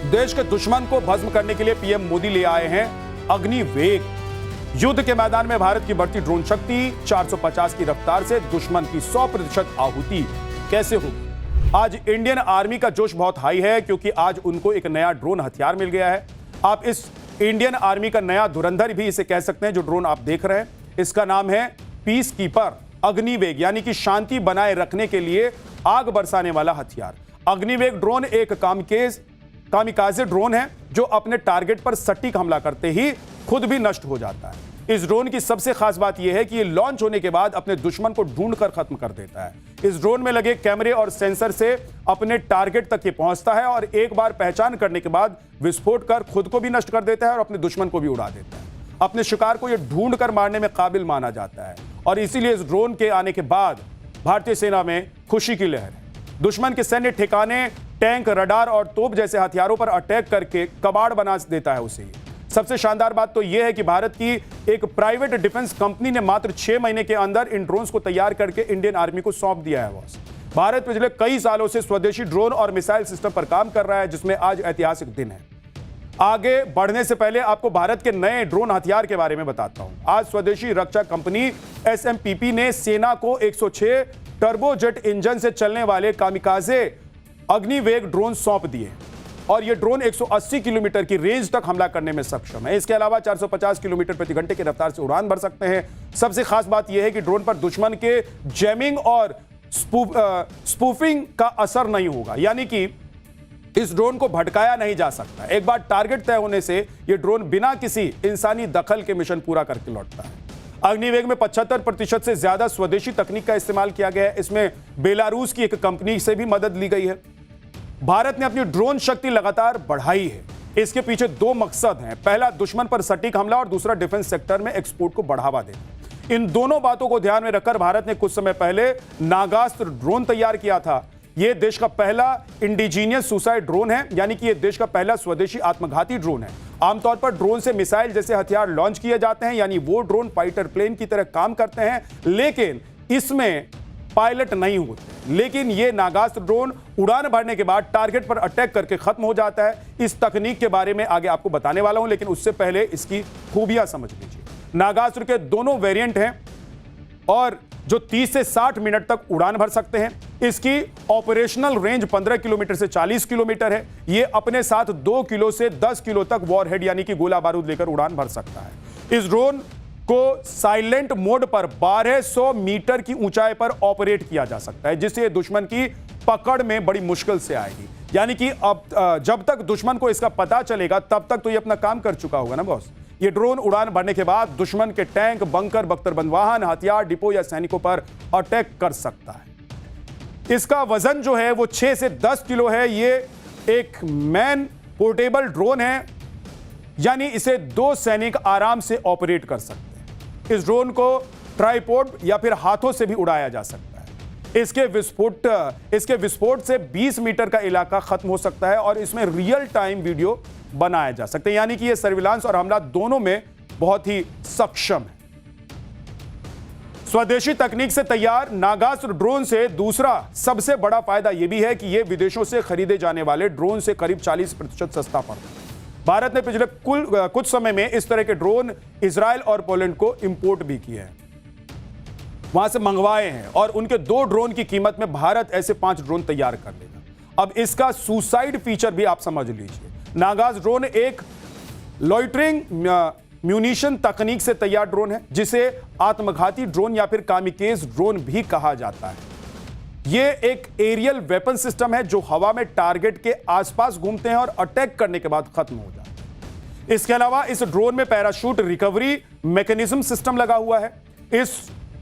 देश के दुश्मन को भस्म करने के लिए पीएम मोदी ले आए हैं अग्निवेग। युद्ध के मैदान में भारत की बढ़ती ड्रोन शक्ति, 450 की रफ्तार से दुश्मन की 100% आहुति कैसे होगी? आज इंडियन आर्मी का जोश बहुत हाई है क्योंकि आज उनको एक नया ड्रोन हथियार मिल गया है। आप इस इंडियन आर्मी का नया धुरंधर भी इसे कह सकते हैं जो ड्रोन आप देख रहे हैं। इसका नाम है पीस कीपर अग्निवेग, यानी कि शांति बनाए रखने के लिए आग बरसाने वाला हथियार। अग्निवेग ड्रोन एक कामिकाजे ड्रोन है जो अपने टारगेट पर सटीक हमला करते ही खुद भी नष्ट हो जाता है। इस ड्रोन की सबसे खास बात यह है कि यह लॉन्च होने के बाद अपने दुश्मन को ढूंढकर खत्म कर देता है। इस ड्रोन में लगे कैमरे और सेंसर से अपने टारगेट तक ये पहुंचता है और एक बार पहचान करने के बाद विस्फोट कर खुद को भी नष्ट कर देता है और अपने दुश्मन को भी उड़ा देता है। अपने शिकार को यह ढूंढ कर मारने में काबिल माना जाता है और इसीलिए इस ड्रोन के आने के बाद भारतीय सेना में खुशी की लहर है। दुश्मन के सैन्य ठिकाने, टैंक, रडार और तोप जैसे हथियारों पर अटैक करके कबाड़ बना देता है उसे। सबसे शानदार बात तो यह है कि भारत की एक प्राइवेट डिफेंस कंपनी ने मात्र 6 महीने के अंदर इन ड्रोन्स को तैयार करके इंडियन आर्मी को सौंप दिया है। बॉस, भारत पिछले कई सालों से स्वदेशी ड्रोन और मिसाइल सिस्टम पर काम कर रहा है, जिसमें आज ऐतिहासिक दिन है। आगे बढ़ने से पहले आपको भारत के नए ड्रोन हथियार के बारे में बताता हूं। आज स्वदेशी रक्षा कंपनी SMPP ने सेना को 106 टर्बोजेट इंजन से चलने वाले कामिकाजे अग्निवेग ड्रोन सौंप दिए और यह ड्रोन 180 किलोमीटर की रेंज तक हमला करने में सक्षम है। इसके अलावा 450 किलोमीटर प्रति घंटे की रफ्तार से उड़ान भर सकते हैं। सबसे खास बात यह है कि ड्रोन पर दुश्मन के जैमिंग और स्पूफिंग का असर नहीं होगा, यानी कि इस ड्रोन को भटकाया नहीं जा सकता। एक बार टारगेट तय होने से यह ड्रोन बिना किसी इंसानी दखल के मिशन पूरा करके लौटता है। अग्निवेग में 75% से ज्यादा स्वदेशी तकनीक का इस्तेमाल किया गया है। इसमें बेलारूस की एक कंपनी से भी मदद ली गई है। भारत ने अपनी ड्रोन शक्ति लगातार बढ़ाई है। इसके पीछे 2 मकसद हैं। पहला, दुश्मन पर सटीक हमला और दूसरा, डिफेंस सेक्टर में एक्सपोर्ट को बढ़ावा देना। इन दोनों बातों को ध्यान में रखकर भारत ने कुछ समय पहले नागास्त्र ड्रोन तैयार किया था। यह देश का पहला इंडिजीनियस सुसाइड ड्रोन है, यानी कि यह देश का पहला स्वदेशी आत्मघाती ड्रोन है। आमतौर पर ड्रोन से मिसाइल जैसे हथियार लॉन्च किए जाते हैं, यानी वो ड्रोन फाइटर प्लेन की तरह काम करते हैं, लेकिन इसमें पायलट नहीं होते। लेकिन यह नागास्त्र ड्रोन उड़ान भरने के बाद टारगेट पर अटैक करके खत्म हो जाता है। इस तकनीक के बारे में आगे आपको बताने वाला हूं, लेकिन उससे पहले इसकी खूबियां समझ लीजिए। नागास्त्र के दोनों वेरिएंट हैं और जो 30 से 60 मिनट तक उड़ान भर सकते हैं। इसकी ऑपरेशनल रेंज 15 किलोमीटर से 40 किलोमीटर है। यह अपने साथ 2 किलो से 10 किलो तक वॉरहेड यानी कि गोला बारूद लेकर उड़ान भर सकता है। इस ड्रोन को साइलेंट मोड पर 1200 मीटर की ऊंचाई पर ऑपरेट किया जा सकता है, जिससे दुश्मन की पकड़ में बड़ी मुश्किल से आएगी। यानी कि अब जब तक दुश्मन को इसका पता चलेगा तब तक तो ये अपना काम कर चुका होगा ना बॉस। ये ड्रोन उड़ान भरने के बाद दुश्मन के टैंक, बंकर, बख्तरबंद वाहन, हथियार डिपो या सैनिकों पर अटैक कर सकता है। इसका वजन जो है वो 6 से 10 किलो है। ये एक मैन पोर्टेबल ड्रोन है, यानी इसे 2 सैनिक आराम से ऑपरेट कर सकते हैं। इस ड्रोन को ट्राइपॉड या फिर हाथों से भी उड़ाया जा सकता है। इसके विस्फोट से 20 मीटर का इलाका खत्म हो सकता है और इसमें रियल टाइम वीडियो बनाया जा सकते हैं, यानी कि यह सर्विलांस और हमला दोनों में बहुत ही सक्षम है। स्वदेशी तकनीक से तैयार नागास्त्र ड्रोन से दूसरा सबसे बड़ा फायदा यह भी है कि यह विदेशों से खरीदे जाने वाले ड्रोन से करीब 40% सस्ता पड़ता है। भारत ने पिछले कुछ समय में इस तरह के ड्रोन इजराइल और पोलैंड को इंपोर्ट भी किए हैं, वहां से मंगवाए हैं और उनके 2 ड्रोन की कीमत में भारत ऐसे 5 ड्रोन तैयार कर लेगा। अब इसका सुसाइड फीचर भी आप समझ लीजिए। नागास्त्र ड्रोन एक लॉइटरिंग म्यूनिशन तकनीक से तैयार ड्रोन है, जिसे आत्मघाती ड्रोन या फिर कामिकेज ड्रोन भी कहा जाता है। यह एक एरियल वेपन सिस्टम है जो हवा में टारगेट के आसपास घूमते हैं और अटैक करने के बाद खत्म हो जाते हैं। इसके अलावा इस ड्रोन में पैराशूट रिकवरी मैकेनिज्म सिस्टम लगा हुआ है। इस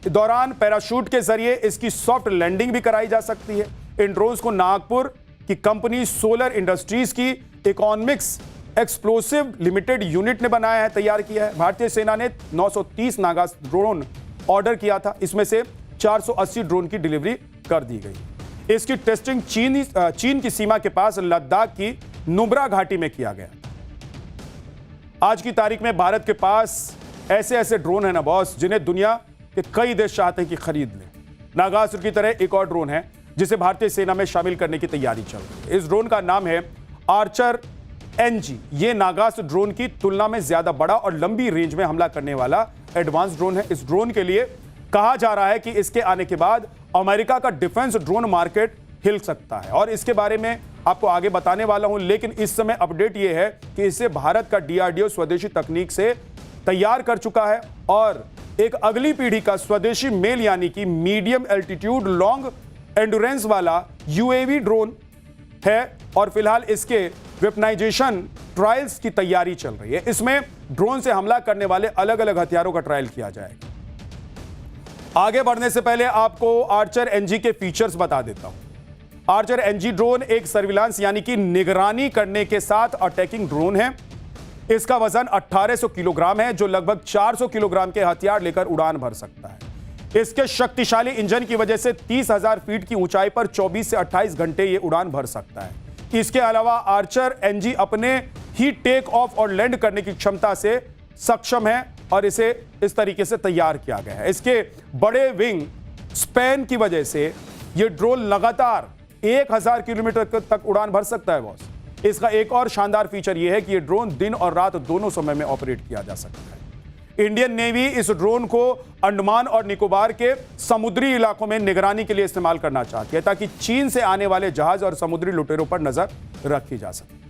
दौरान पैराशूट के जरिए इसकी सॉफ्ट लैंडिंग भी कराई जा सकती है। इन ड्रोन्स को नागपुर की कंपनी सोलर इंडस्ट्रीज की इकोनॉमिक्स एक्सप्लोसिव लिमिटेड यूनिट ने बनाया है, तैयार किया है। भारतीय सेना ने 930 नागास्त्र ड्रोन ऑर्डर किया था, इसमें से 480 ड्रोन की डिलीवरी कर दी गई। इसकी टेस्टिंग चीन की सीमा के पास लद्दाख की नुब्रा घाटी में किया गया। आज की तारीख में भारत के पास ऐसे ड्रोन है ना बॉस, जिन्हें दुनिया के कई देश चाहते हैं कि खरीद लें। नागास्त्र की तरह एक और ड्रोन है जिसे भारतीय सेना में शामिल करने की तैयारी चल रही है। इस ड्रोन का नाम है आर्चर NG ये नागास ड्रोन की तुलना में ज्यादा बड़ा और लंबी रेंज में हमला करने वाला एडवांस ड्रोन है। इस ड्रोन के लिए कहा जा रहा है कि इसके आने के बाद अमेरिका का डिफेंस ड्रोन मार्केट हिल सकता है और इसके बारे में आपको आगे बताने वाला हूं। लेकिन इस समय अपडेट यह है कि इसे भारत का DRDO स्वदेशी तकनीक से तैयार कर चुका है और एक अगली पीढ़ी का स्वदेशी मेल यानी कि मीडियम एल्टीट्यूड लॉन्ग एंडुरेंस वाला UAV ड्रोन है और फिलहाल इसके वेपनाइजेशन ट्रायल्स की तैयारी चल रही है। इसमें ड्रोन से हमला करने वाले अलग अलग हथियारों का ट्रायल किया जाएगा। आगे बढ़ने से पहले आपको आर्चर NG के फीचर्स बता देता हूं। आर्चर NG ड्रोन एक सर्विलांस यानी कि निगरानी करने के साथ अटैकिंग ड्रोन है। इसका वजन 1800 किलोग्राम है जो लगभग 400 किलोग्राम के हथियार लेकर उड़ान भर सकता है। इसके शक्तिशाली इंजन की वजह से 30,000 फीट की ऊंचाई पर 24 से 28 घंटे यह उड़ान भर सकता है। इसके अलावा आर्चर NG अपने ही टेक ऑफ और लैंड करने की क्षमता से सक्षम है और इसे इस तरीके से तैयार किया गया है। इसके बड़े विंग स्पैन की वजह से यह ड्रोन लगातार 1000 किलोमीटर तक उड़ान भर सकता है बॉस। इसका एक और शानदार फीचर यह है कि यह ड्रोन दिन और रात दोनों समय में ऑपरेट किया जा सकता है। इंडियन नेवी इस ड्रोन को अंडमान और निकोबार के समुद्री इलाकों में निगरानी के लिए इस्तेमाल करना चाहती है ताकि चीन से आने वाले जहाज और समुद्री लुटेरों पर नजर रखी जा सके।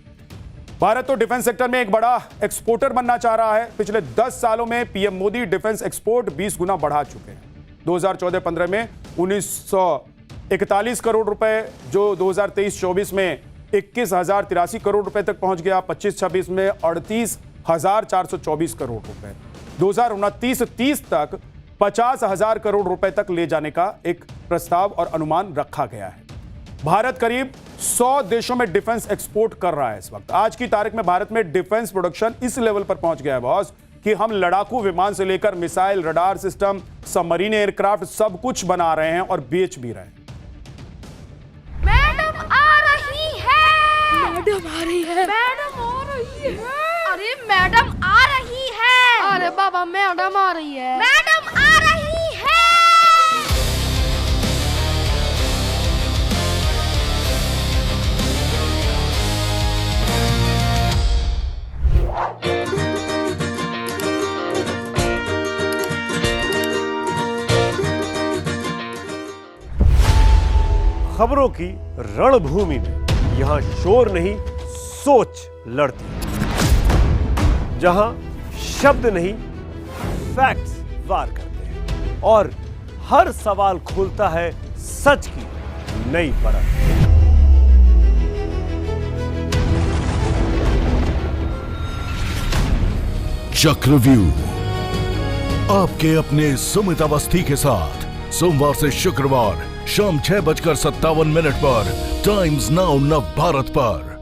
भारत तो डिफेंस सेक्टर में एक बड़ा एक्सपोर्टर बनना चाह रहा है। पिछले 10 सालों में पीएम मोदी डिफेंस एक्सपोर्ट 20 गुना बढ़ा चुके हैं। 2014-15 में 1941 करोड़ रुपए जो 2023-24 में 21,083 करोड़ रुपए तक पहुंच गया। 25-26 में 38,424 करोड़ रुपए। 2029-30 तक 50,000 करोड़ रुपए तक ले जाने का एक प्रस्ताव और अनुमान रखा गया है। भारत करीब 100 देशों में डिफेंस एक्सपोर्ट कर रहा है इस वक्त। आज की तारीख में भारत में डिफेंस प्रोडक्शन इस लेवल पर पहुंच गया है बॉस कि हम लड़ाकू विमान से लेकर missile, radar system, submarine aircraft सब कुछ बना रहे हैं और बेच भी रहे हैं। मैडम आ रही है। मैडम आ रही है। मैडम आ रही है। अरे मैडम आ रही है। अरे बाबा मैडम आ रही है। मैडम आ रही है। खबरों की रणभूमि में यहां शोर नहीं सोच लड़ती है, जहां शब्द नहीं फैक्ट्स वार करते हैं और हर सवाल खोलता है सच की नई परत। चक्रव्यूह आपके अपने सुमित अवस्थी के साथ सोमवार से शुक्रवार शाम 6:57 पर टाइम्स नाउ नव भारत पर।